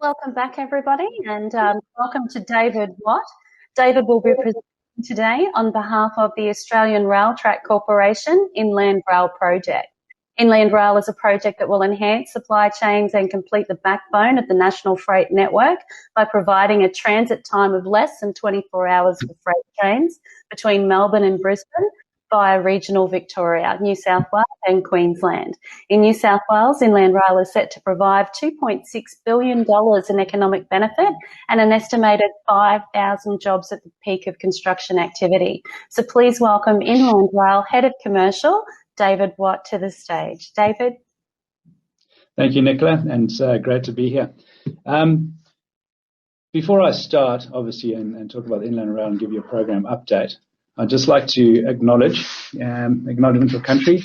Welcome back, everybody, and welcome to David Watt. David will be presenting today on behalf of the Australian Rail Track Corporation Inland Rail Project. Inland Rail is a project that will enhance supply chains and complete the backbone of the national freight network by providing a transit time of less than 24 hours for freight trains between Melbourne and Brisbane via regional Victoria, New South Wales and Queensland. In New South Wales, Inland Rail is set to provide $2.6 billion in economic benefit and an estimated 5,000 jobs at the peak of construction activity. So please welcome Inland Rail Head of Commercial, David Watt, to the stage. David? Thank you, Nicola, and it's great to be here. Before I start, obviously, and talk about Inland Rail and give you a program update, I'd just like to acknowledge acknowledgement of country.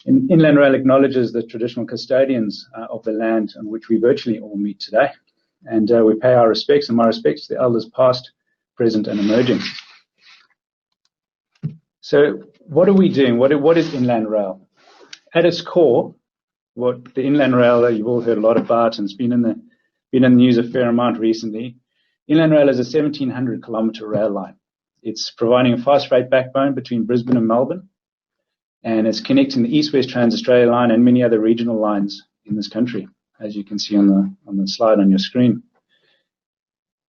Inland Rail acknowledges the traditional custodians of the land on which we virtually all meet today. And we pay our respects, and my respects to the elders past, present, and emerging. So what are we doing? What is Inland Rail? At its core, what the Inland Rail that you've all heard a lot about, and it's been in the news a fair amount recently, Inland Rail is a 1,700-kilometre rail line. It's providing a fast freight backbone between Brisbane and Melbourne, and it's connecting the East-West Trans-Australia line and many other regional lines in this country, as you can see on the slide on your screen.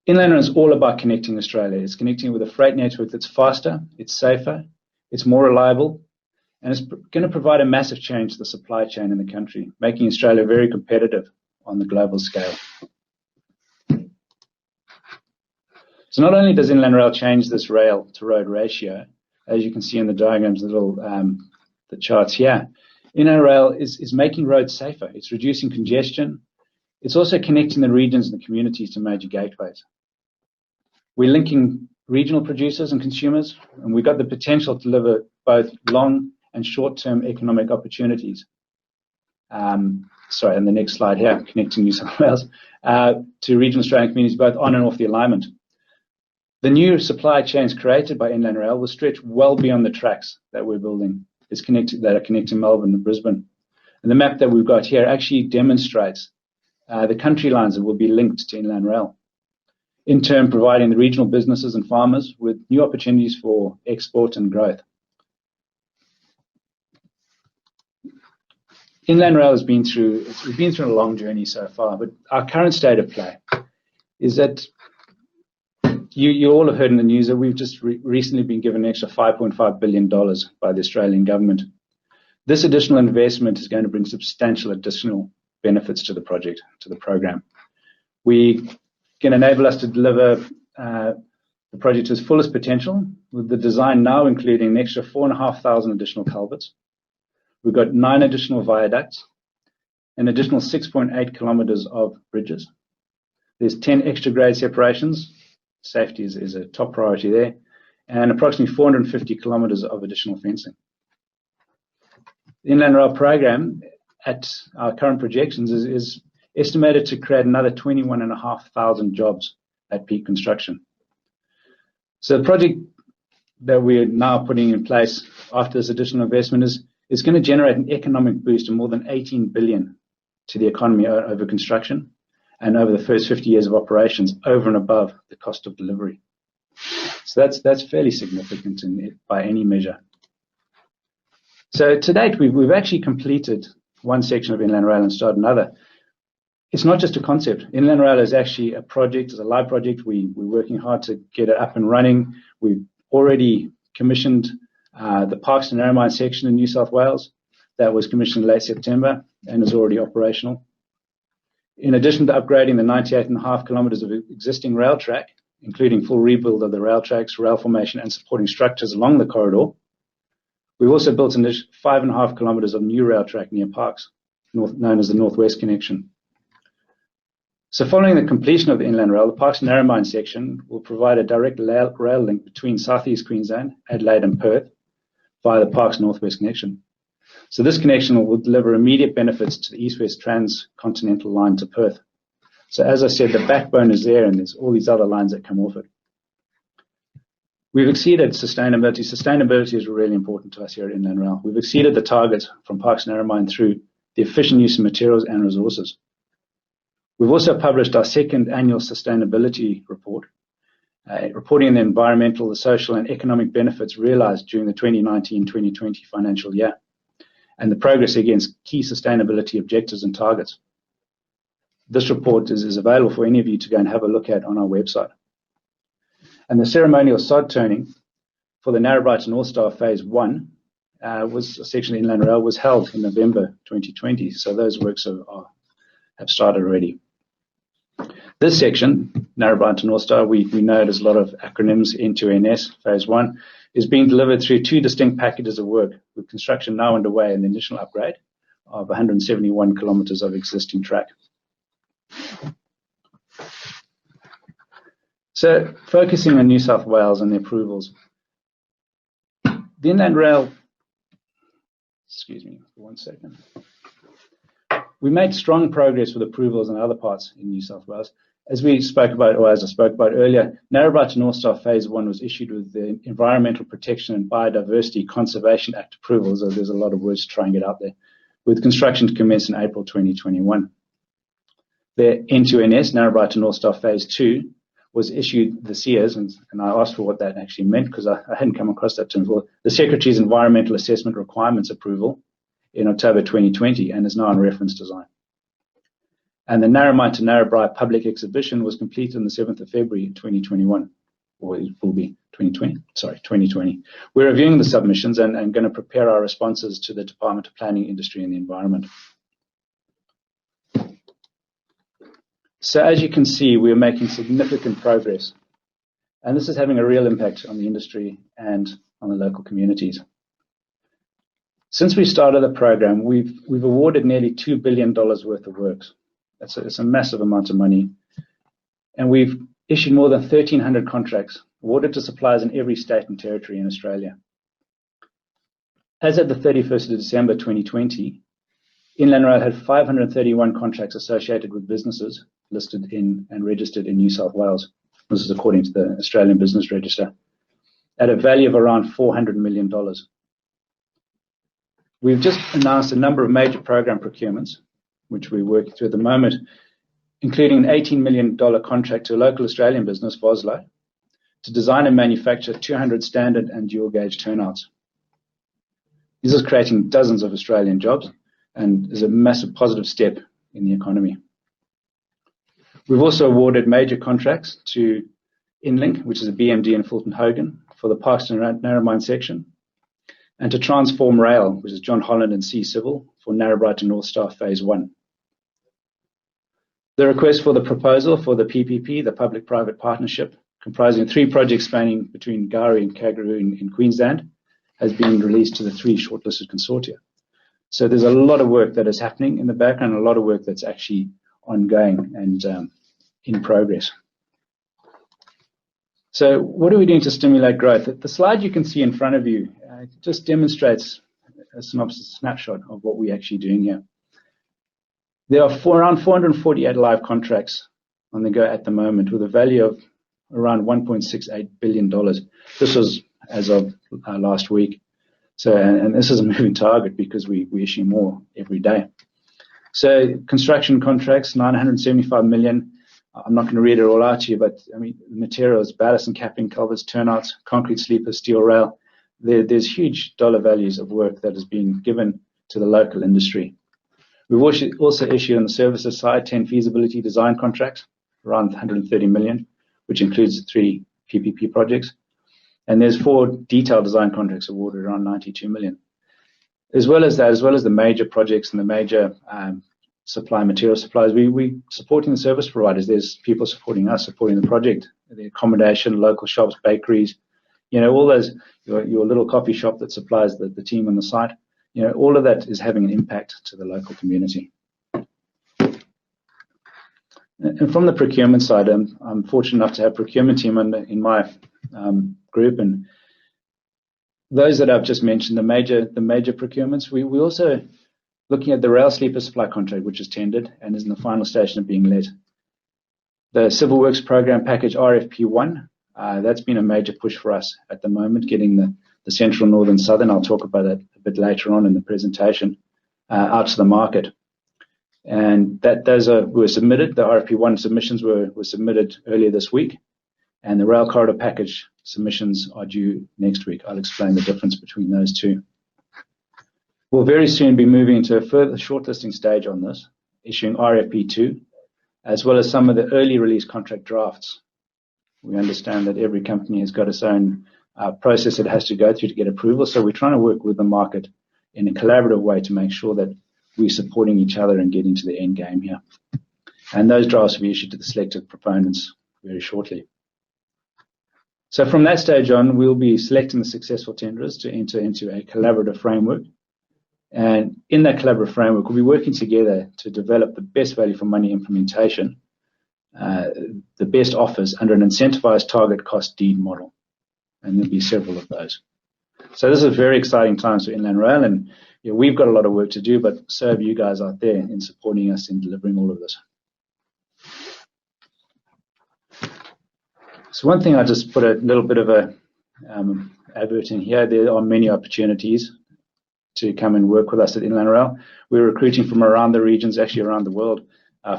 Inland Rail is all about connecting Australia. It's connecting with a freight network that's faster, it's safer, it's more reliable, and it's going to provide a massive change to the supply chain in the country, making Australia very competitive on the global scale. So not only does Inland Rail change this rail-to-road ratio, as you can see in the diagrams, the charts here, Inland Rail is making roads safer. It's reducing congestion. It's also connecting the regions and the communities to major gateways. We're linking regional producers and consumers, and we've got the potential to deliver both long and short-term economic opportunities. And the next slide here, connecting New South Wales to regional Australian communities, both on and off the alignment. The new supply chains created by Inland Rail will stretch well beyond the tracks that we're building. That are connecting Melbourne and Brisbane. And the map that we've got here actually demonstrates the country lines that will be linked to Inland Rail, in turn providing the regional businesses and farmers with new opportunities for export and growth. Inland Rail has been through a long journey so far, but our current state of play is that you all have heard in the news that we've just recently been given an extra $5.5 billion by the Australian government. This additional investment is going to bring substantial additional benefits to the project, to the program. We can enable us to deliver the project to its fullest potential, with the design now including an extra 4,500 additional culverts. We've got 9 additional viaducts, an additional 6.8 kilometres of bridges. There's 10 extra grade separations. Safety is a top priority there, and approximately 450 kilometres of additional fencing. The Inland Rail program, at our current projections, is estimated to create another 21,500 jobs at peak construction. So the project that we're now putting in place after this additional investment is going to generate an economic boost of more than $18 billion to the economy over construction, and over the first 50 years of operations, over and above the cost of delivery. So that's fairly significant by any measure. So to date, we've actually completed one section of Inland Rail and started another. It's not just a concept. Inland Rail is actually a project, it's a live project. We're working hard to get it up and running. We've already commissioned the Parkes to Narromine section in New South Wales. That was commissioned late September and is already operational. In addition to upgrading the 98.5 kilometres of existing rail track, including full rebuild of the rail tracks, rail formation, and supporting structures along the corridor, we've also built an 5.5 kilometres of new rail track near Parkes, known as the Northwest Connection. So following the completion of the Inland Rail, the Parkes to Narromine section will provide a direct rail link between Southeast Queensland, Adelaide and Perth via the Parkes Northwest Connection. So this connection will deliver immediate benefits to the East-West Transcontinental line to Perth. So as I said, the backbone is there, and there's all these other lines that come off it. We've exceeded sustainability. Sustainability is really important to us here at Inland Rail. We've exceeded the targets from Parkes to Narromine through the efficient use of materials and resources. We've also published our second annual sustainability report, reporting on the environmental, the social and economic benefits realized during the 2019-2020 financial year and the progress against key sustainability objectives and targets. This report is available for any of you to go and have a look at on our website. And the ceremonial sod turning for the Narrabri to North Star Phase 1 was a section of Inland Rail was held in November 2020. So those works have started already. This section, Narrabri to North Star, we know there's a lot of acronyms into NS Phase 1, is being delivered through two distinct packages of work, with construction now underway and the initial upgrade of 171 kilometres of existing track. So, focusing on New South Wales and the approvals. The Inland Rail, excuse me for 1 second. We made strong progress with approvals in other parts in New South Wales. As we spoke about, or as I spoke about earlier, Narrabri to North Star Phase 1 was issued with the Environmental Protection and Biodiversity Conservation Act approval, so there's a lot of words to try and get out there, with construction to commence in April 2021. The N2NS, Narrabri to North Star Phase 2, was issued this year, and I asked for what that actually meant because I hadn't come across that term before. The Secretary's Environmental Assessment Requirements approval in October 2020 and is now in reference design. And the Narrabri to Narrabri public exhibition was completed on the 7th of February 2021, or it will be 2020. We're reviewing the submissions and going to prepare our responses to the Department of Planning, Industry and the Environment. So as you can see, we are making significant progress, and this is having a real impact on the industry and on the local communities. Since we started the program, we've awarded nearly $2 billion worth of works. It's a massive amount of money, and we've issued more than 1,300 contracts awarded to suppliers in every state and territory in Australia. As of the 31st of December 2020, Inland Rail had 531 contracts associated with businesses listed in and registered in New South Wales. This is according to the Australian Business Register, at a value of around $400 million. We've just announced a number of major program procurements, which we're working through at the moment, including an $18 million contract to a local Australian business, Voslo, to design and manufacture 200 standard and dual gauge turnouts. This is creating dozens of Australian jobs and is a massive positive step in the economy. We've also awarded major contracts to Inlink, which is a BMD in Fulton Hogan, for the Parkeston Narrabri section, and to Transform Rail, which is John Holland and C Civil, for Narrabri to North Star Phase 1. The request for the proposal for the PPP, the Public-Private Partnership, comprising 3 projects spanning between Gari and Kangaroo in Queensland, has been released to the 3 shortlisted consortia. So there's a lot of work that is happening in the background, a lot of work that's actually ongoing and in progress. So what are we doing to stimulate growth? The slide you can see in front of you just demonstrates a snapshot of what we're actually doing here. There are around 448 live contracts on the go at the moment with a value of around $1.68 billion. This was as of last week. So, and this is a moving target because we issue more every day. So construction contracts, $975 million. I'm not going to read it all out to you, but I mean, the materials, ballast and capping, culverts, turnouts, concrete sleepers, steel rail. There's huge dollar values of work that is being given to the local industry. We've also issued on the services side 10 feasibility design contracts, around $130 million, which includes 3 PPP projects. And there's 4 detailed design contracts awarded around $92 million. As well as that, as well as the major projects and the major material suppliers, we supporting the service providers. There's people supporting us, supporting the project, the accommodation, local shops, bakeries, all those, your little coffee shop that supplies the team on the site. All of that is having an impact to the local community. And from the procurement side, I'm fortunate enough to have a procurement team in my group, and those that I've just mentioned, the major procurements. We also looking at the rail sleeper supply contract, which is tendered and is in the final station of being let. The Civil Works Program Package RFP1, that's been a major push for us at the moment, getting the Central, Northern, Southern, I'll talk about that a bit later on in the presentation, out to the market. And those were submitted. The RFP1 submissions were submitted earlier this week, and the rail corridor package submissions are due next week. I'll explain the difference between those two. We'll very soon be moving into a further shortlisting stage on this, issuing RFP2, as well as some of the early release contract drafts. We understand that every company has got its own process it has to go through to get approval, so we're trying to work with the market in a collaborative way to make sure that we're supporting each other and getting to the end game here. And those drafts will be issued to the selected proponents very shortly. So from that stage on, we'll be selecting the successful tenderers to enter into a collaborative framework. And in that collaborative framework, we'll be working together to develop the best value for money implementation, the best offers under an incentivized target cost deed model. And there'll be several of those. So this is very exciting times for Inland Rail, and we've got a lot of work to do, but so have you guys out there in supporting us in delivering all of this. So one thing, I just put a little bit of a advert in here. There are many opportunities to come and work with us at Inland Rail. We're recruiting from around the regions, actually around the world,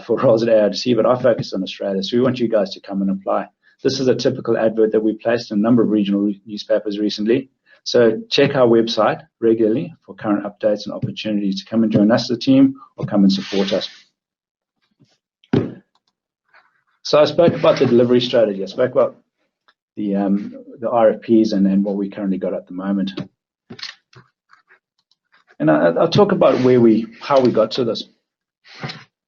for roles at ARDC, but I focus on Australia. So we want you guys to come and apply. This is a typical advert that we placed in a number of regional newspapers recently. So check our website regularly for current updates and opportunities to come and join us as a team or come and support us. So I spoke about the delivery strategy. I spoke about the RFPs and what we currently got at the moment. And I'll talk about how we got to this.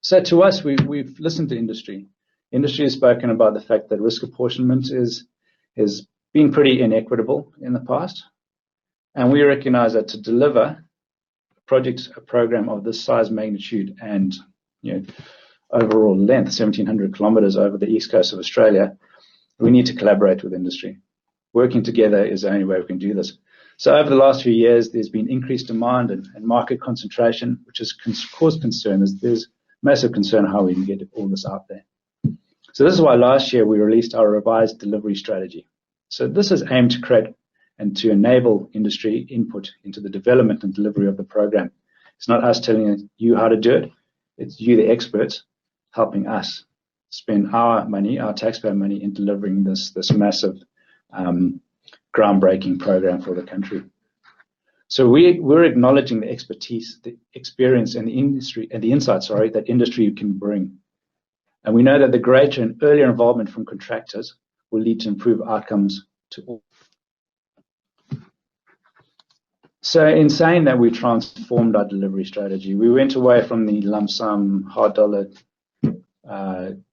So to us, we've listened to industry. Industry has spoken about the fact that risk apportionment is been pretty inequitable in the past. And we recognize that to deliver a program of this size, magnitude, and overall length, 1,700 kilometers over the east coast of Australia, we need to collaborate with industry. Working together is the only way we can do this. So over the last few years, there's been increased demand and market concentration, which has caused concern. There's massive concern how we can get all this out there. So this is why last year we released our revised delivery strategy. So this is aimed to create and to enable industry input into the development and delivery of the program. It's not us telling you how to do it. It's you, the experts, helping us spend our money, our taxpayer money, in delivering this massive groundbreaking program for the country. So we're acknowledging the expertise, the experience, and the industry and the insights, that industry can bring. And we know that the greater and earlier involvement from contractors will lead to improved outcomes to all. So in saying that, we transformed our delivery strategy. We went away from the lump sum, hard dollar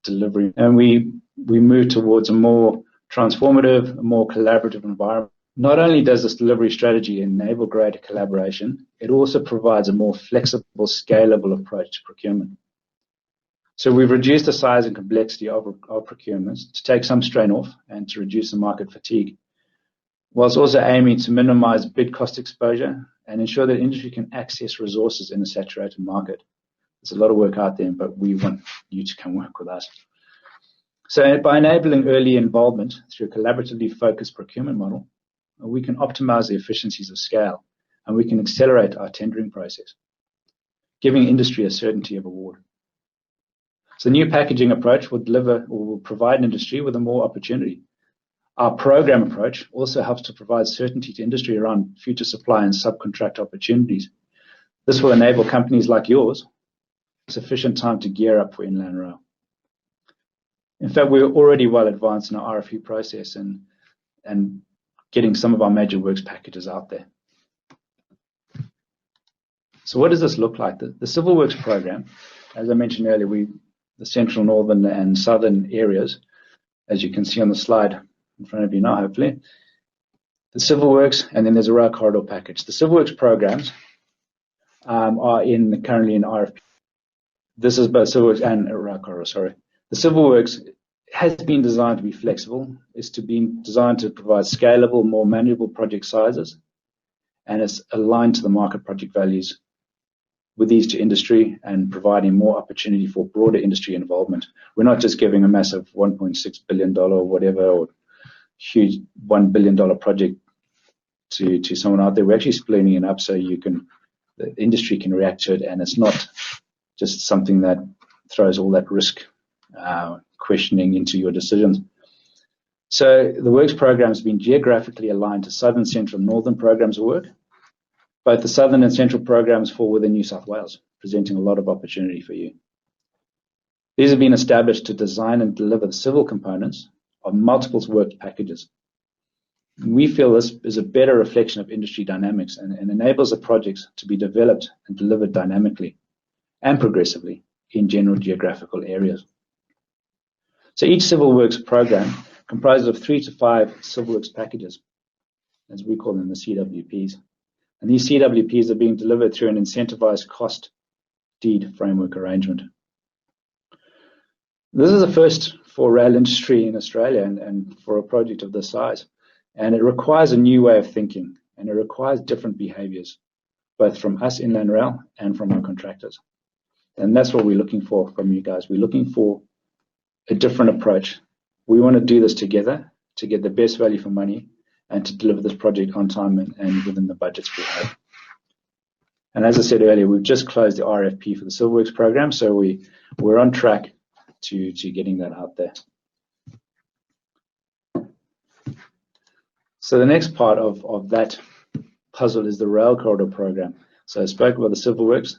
delivery, and we moved towards a more transformative, a more collaborative environment. Not only does this delivery strategy enable greater collaboration, it also provides a more flexible, scalable approach to procurement. So we've reduced the size and complexity of procurements to take some strain off and to reduce the market fatigue, whilst also aiming to minimize bid cost exposure and ensure that industry can access resources in a saturated market. There's a lot of work out there, but we want you to come work with us. So by enabling early involvement through a collaboratively focused procurement model, we can optimize the efficiencies of scale and we can accelerate our tendering process, giving industry a certainty of award. So the new packaging approach will provide industry with a more opportunity. Our program approach also helps to provide certainty to industry around future supply and subcontract opportunities. This will enable companies like yours sufficient time to gear up for Inland Rail. In fact, we're already well advanced in our RFP process and getting some of our major works packages out there. So what does this look like? The Civil Works program, as I mentioned earlier, the central, northern, and southern areas, as you can see on the slide in front of you now, hopefully, the Civil Works, and then there's a rail corridor package. The Civil Works programs are currently in RFP. This is both Civil Works and a rail corridor, sorry. The Civil Works has been designed to be flexible. It's designed to provide scalable, more manageable project sizes, and it's aligned to the market project values with these to industry and providing more opportunity for broader industry involvement. We're not just giving a massive $1.6 billion or whatever, or huge $1 billion project to someone out there. We're actually splitting it up so the industry can react to it, and it's not just something that throws all that risk questioning into your decisions. So the works program has been geographically aligned to southern, central, northern programs of work. Both the southern and central programs fall within New South Wales, presenting a lot of opportunity for you. These have been established to design and deliver the civil components of multiple work packages. We feel this is a better reflection of industry dynamics and enables the projects to be developed and delivered dynamically and progressively in general geographical areas. So each civil works program comprises of 3 to 5 civil works packages, as we call them, the CWPs. And these CWPs are being delivered through an incentivized cost deed framework arrangement. This is a first for rail industry in Australia and for a project of this size. And it requires a new way of thinking, and it requires different behaviors, both from us, Inland Rail, and from our contractors. And that's what we're looking for from you guys. We're looking for a different approach. We want to do this together to get the best value for money and to deliver this project on time and within the budgets we have. And as I said earlier, we've just closed the RFP for the Civil Works program, so we're on track to getting that out there. So the next part of that puzzle is the rail corridor program. So I spoke about the civil works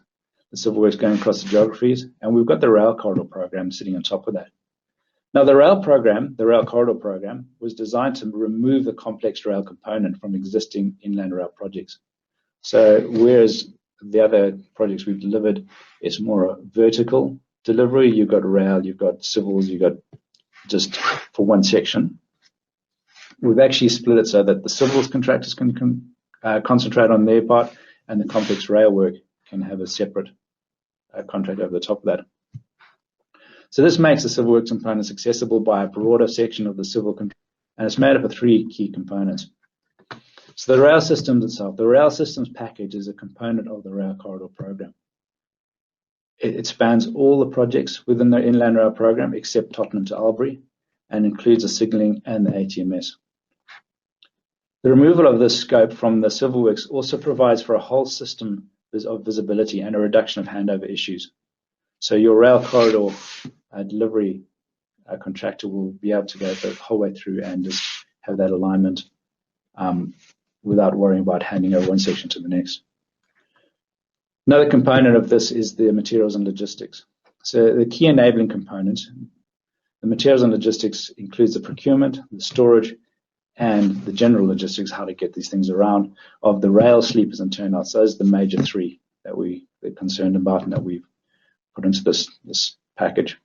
going across the geographies, and we've got the rail corridor program sitting on top of that. Now the rail corridor program, was designed to remove the complex rail component from existing inland rail projects. So whereas the other projects we've delivered is more a vertical delivery, you've got rail, you've got civils, you've got just for one section. We've actually split it so that the civils contractors can concentrate on their part, and the complex rail work can have a separate contract over the top of that. So this makes the civil works components accessible by a broader section of the civil contract, and it's made up of 3 key components. So the rail systems itself, the rail systems package is a component of the rail corridor program. It spans all the projects within the inland rail program except Tottenham to Albury, and includes the signalling and the ATMS. The removal of this scope from the civil works also provides for a whole system of visibility and a reduction of handover issues. So your rail corridor delivery contractor will be able to go the whole way through and just have that alignment without worrying about handing over one section to the next. Another component of this is the materials and logistics. So the key enabling components, the materials and logistics includes the procurement, the storage, and the general logistics, how to get these things around, of the rail sleepers and turnouts. Those are the major 3 that we're concerned about and that we've put into this package.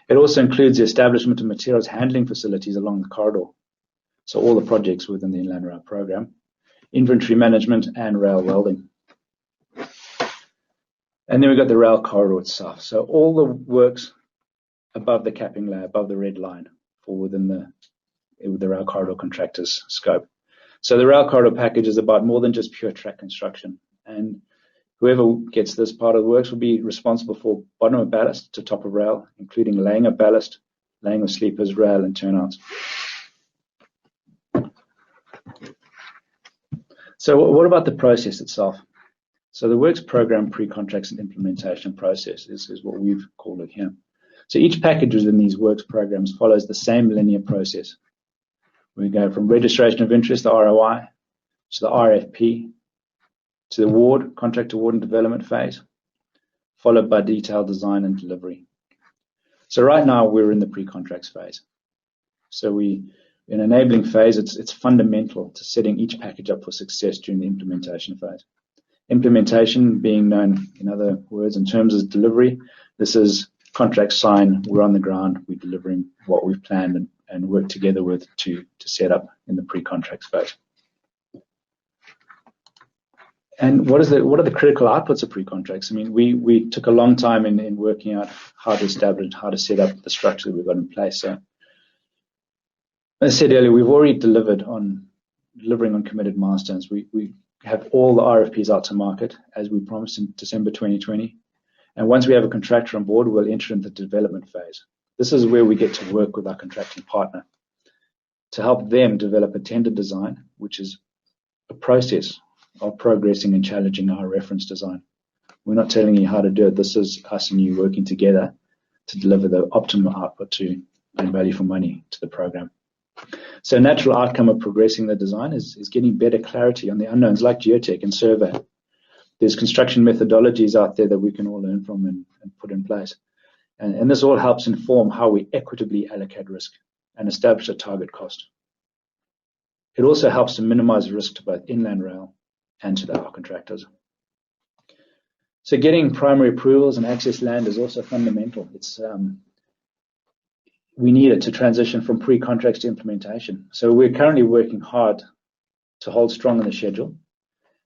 It also includes the establishment of materials handling facilities along the corridor. So all the projects within the Inland Rail program, inventory management, and rail welding. And then we've got the rail corridor itself. So all the works above the capping layer, above the red line, fall within the rail corridor contractor's scope. So the rail corridor package is about more than just pure track construction. And whoever gets this part of the works will be responsible for bottom of ballast to top of rail, including laying of ballast, laying of sleepers, rail, and turnouts. So what about the process itself? So the works program, pre-contracts, and implementation process is what we've called it here. So each package within these works programs follows the same linear process. We go from registration of interest, the ROI, to the RFP, to the award, contract award and development phase, followed by detailed design and delivery. So right now we're in the pre-contracts phase. So in enabling phase, it's fundamental to setting each package up for success during the implementation phase. Implementation being known, in other words, in terms of delivery, this is contract sign, we're on the ground, we're delivering what we've planned and work together with to set up in the pre-contracts phase. And what are the critical outputs of pre-contracts? I mean, we took a long time in working out how to establish, how to set up the structure that we've got in place. So, as I said earlier, we've already delivering on committed milestones. We have all the RFPs out to market as we promised in December 2020. And once we have a contractor on board, we'll enter into the development phase. This is where we get to work with our contracting partner to help them develop a tender design, which is a process of progressing and challenging our reference design. We're not telling you how to do it. This is us and you working together to deliver the optimal output to and value for money to the program. So a natural outcome of progressing the design is getting better clarity on the unknowns like geotech and survey. There's construction methodologies out there that we can all learn from and put in place. And this all helps inform how we equitably allocate risk and establish a target cost. It also helps to minimize risk to both inland rail and to our contractors. So getting primary approvals and access land is also fundamental. We need it to transition from pre-contracts to implementation. So we're currently working hard to hold strong on the schedule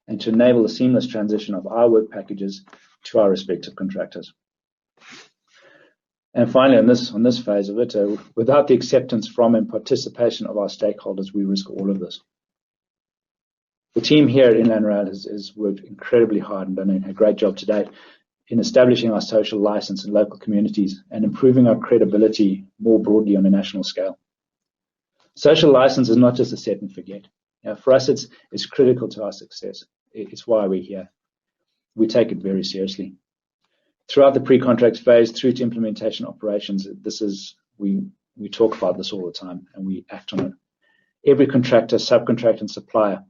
and to enable the seamless transition of our work packages to our respective contractors. And finally, on this phase of it, without the acceptance from and participation of our stakeholders, we risk all of this. The team here at Inland Rail has worked incredibly hard and done a great job to date in establishing our social license in local communities and improving our credibility more broadly on a national scale. Social license is not just a set and forget. For us, it's critical to our success. It's why we're here. We take it very seriously. Throughout the pre-contract phase, through to implementation operations, we talk about this all the time and we act on it. Every contractor, subcontractor, and supplier,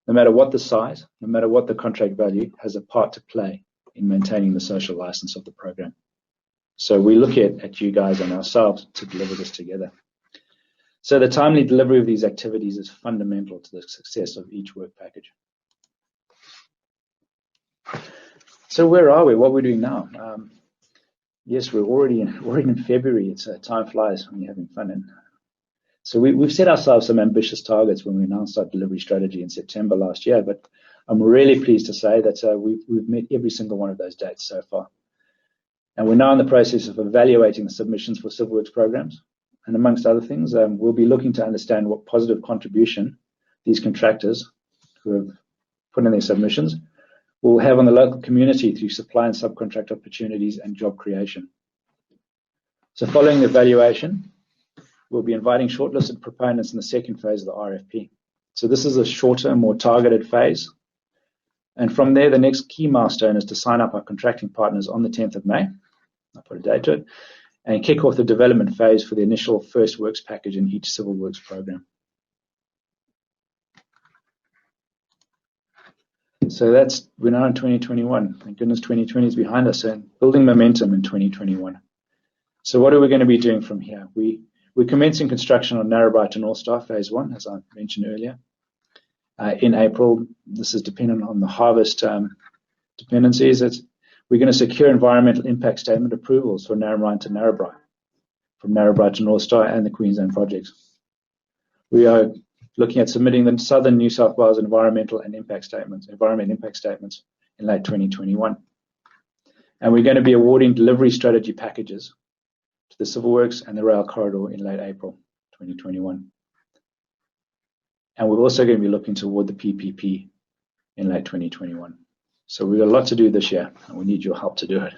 no matter what the size, no matter what the contract value, has a part to play in maintaining the social license of the program. So we look at you guys and ourselves to deliver this together. So the timely delivery of these activities is fundamental to the success of each work package. So where are we? What are we doing now? Yes, we're already in February. It's time flies when you're having fun. And so we've set ourselves some ambitious targets when we announced our delivery strategy in September last year. But I'm really pleased to say that we've met every single one of those dates so far. And we're now in the process of evaluating the submissions for civil works programs. And amongst other things, we'll be looking to understand what positive contribution these contractors who have put in their submissions will have on the local community through supply and subcontract opportunities and job creation. So following the evaluation, we'll be inviting shortlisted proponents in the second phase of the RFP. So this is a shorter, more targeted phase. And from there, the next key milestone is to sign up our contracting partners on the 10th of May. I'll put a date to it. And kick off the development phase for the initial first works package in each civil works program. So we're now in 2021. Thank goodness 2020 is behind us and building momentum in 2021. So what are we going to be doing from here? We're commencing construction on Narrabri to North Star Phase 1, as I mentioned earlier. In April, this is dependent on the harvest dependencies. We're going to secure environmental impact statement approvals for Narrabri to Narrabri, from Narrabri to North Star and the Queensland projects. We are looking at submitting the Southern New South Wales environment impact statements in late 2021. And we're going to be awarding delivery strategy packages to the civil works and the rail corridor in late April 2021. And we're also going to be looking to award the PPP in late 2021. So we've got a lot to do this year, and we need your help to do it.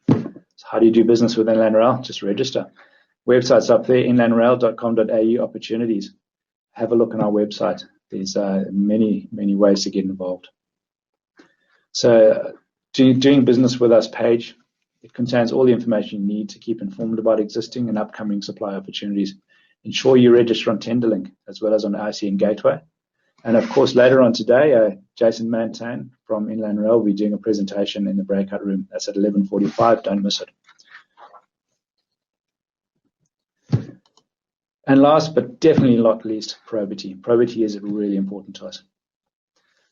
So how do you do business with Inland Rail? Just register. Website's up there, inlandrail.com.au opportunities. Have a look on our website. There's many, many ways to get involved. So doing business with us page, it contains all the information you need to keep informed about existing and upcoming supply opportunities. Ensure you register on Tenderlink as well as on ICN Gateway. And of course, later on today, Jason Mantan from Inland Rail will be doing a presentation in the breakout room. That's at 11:45. Don't miss it. And last but definitely not least, probity. Probity is really important to us.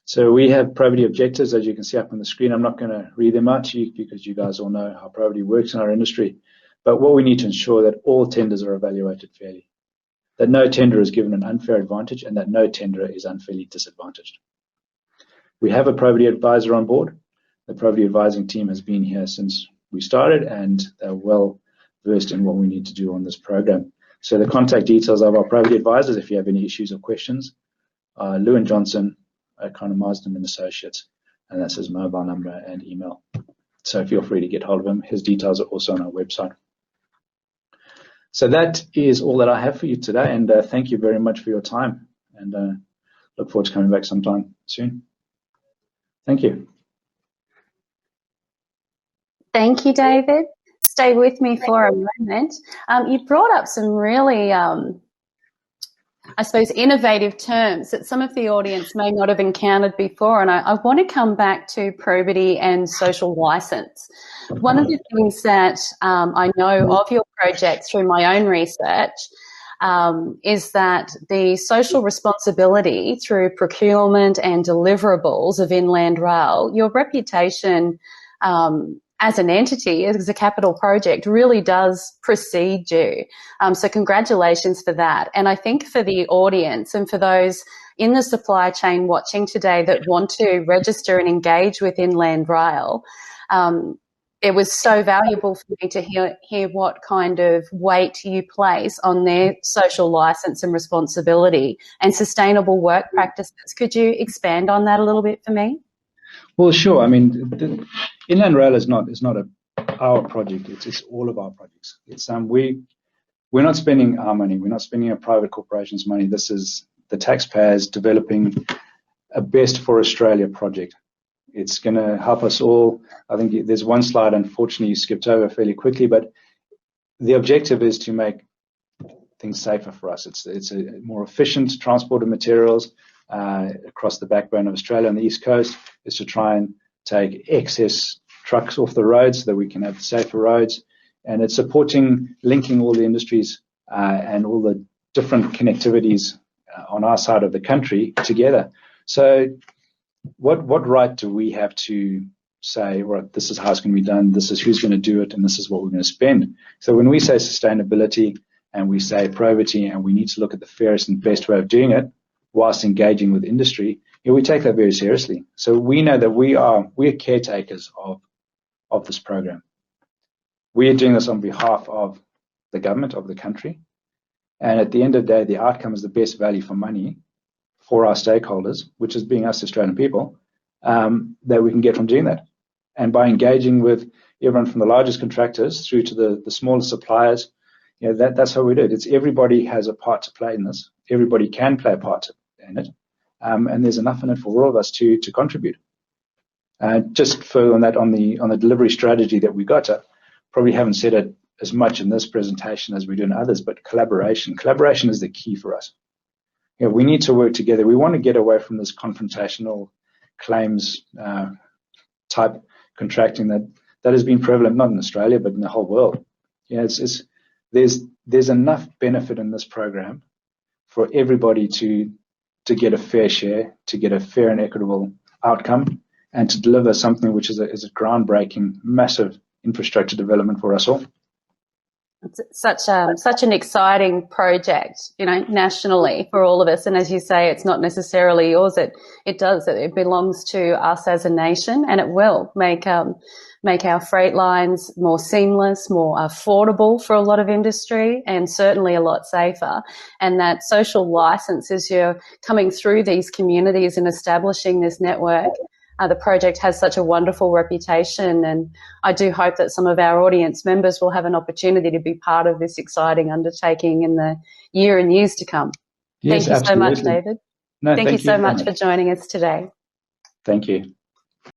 So we have probity objectives, as you can see up on the screen. I'm not going to read them out to you because you guys all know how probity works in our industry. But what we need to ensure that all tenders are evaluated fairly, that no tender is given an unfair advantage, and that no tenderer is unfairly disadvantaged. We have a probity advisor on board. The probity advising team has been here since we started, and they're well versed in what we need to do on this program. So the contact details of our probity advisors, if you have any issues or questions, are Lewin Johnson at Connor Marsden and Associates, and that's his mobile number and email. So feel free to get hold of him. His details are also on our website. So that is all that I have for you today, and thank you very much for your time, and look forward to coming back sometime soon. Thank you. Thank you, David. Stay with me for a moment. You brought up some really, I suppose, innovative terms that some of the audience may not have encountered before, and I want to come back to probity and social licence. One of the things that I know of your project through my own research is that the social responsibility through procurement and deliverables of Inland Rail, your reputation as an entity, as a capital project, really does precede you. So congratulations for that. And I think for the audience and for those in the supply chain watching today that want to register and engage with Inland Rail, it was so valuable for me to hear what kind of weight you place on their social licence and responsibility and sustainable work practices. Could you expand on that a little bit for me? Well, sure. I mean, Inland Rail is not our project. It's all of our projects. It's we're not spending our money. We're not spending a private corporation's money. This is the taxpayers developing a best for Australia project. It's going to help us all. I think there's one slide, unfortunately, you skipped over fairly quickly, but the objective is to make things safer for us. It's a more efficient transport of materials across the backbone of Australia on the East Coast. Is to try and take excess trucks off the roads so that we can have safer roads. And it's supporting linking all the industries and all the different connectivities on our side of the country together. So what right do we have to say, well, this is how it's going to be done, this is who's going to do it, and this is what we're going to spend? So when we say sustainability and we say probity and we need to look at the fairest and best way of doing it whilst engaging with industry, we take that very seriously. So we know that we're caretakers of this program. We are doing this on behalf of the government of the country. And at the end of the day, the outcome is the best value for money for our stakeholders, which is being us Australian people, that we can get from doing that. And by engaging with everyone from the largest contractors through to the smaller suppliers, that's how we do it. It's everybody has a part to play in this. Everybody can play a part in it. And there's enough in it for all of us to contribute. Just further on that, on the delivery strategy that we got to, probably haven't said it as much in this presentation as we do in others, but collaboration. Collaboration is the key for us. We need to work together. We want to get away from this confrontational claims type contracting that has been prevalent not in Australia but in the whole world. There's enough benefit in this program for everybody to get a fair share, to get a fair and equitable outcome, and to deliver something which is a groundbreaking, massive infrastructure development for us all. It's such an exciting project, nationally for all of us. And as you say, it's not necessarily yours. It belongs to us as a nation, and it will make our freight lines more seamless, more affordable for a lot of industry, and certainly a lot safer. And that social license, as you're coming through these communities and establishing this network, the project has such a wonderful reputation, and I do hope that some of our audience members will have an opportunity to be part of this exciting undertaking in the year and years to come. Yes, thank you absolutely. so much, David. No, thank you so much for joining us today. Thank you.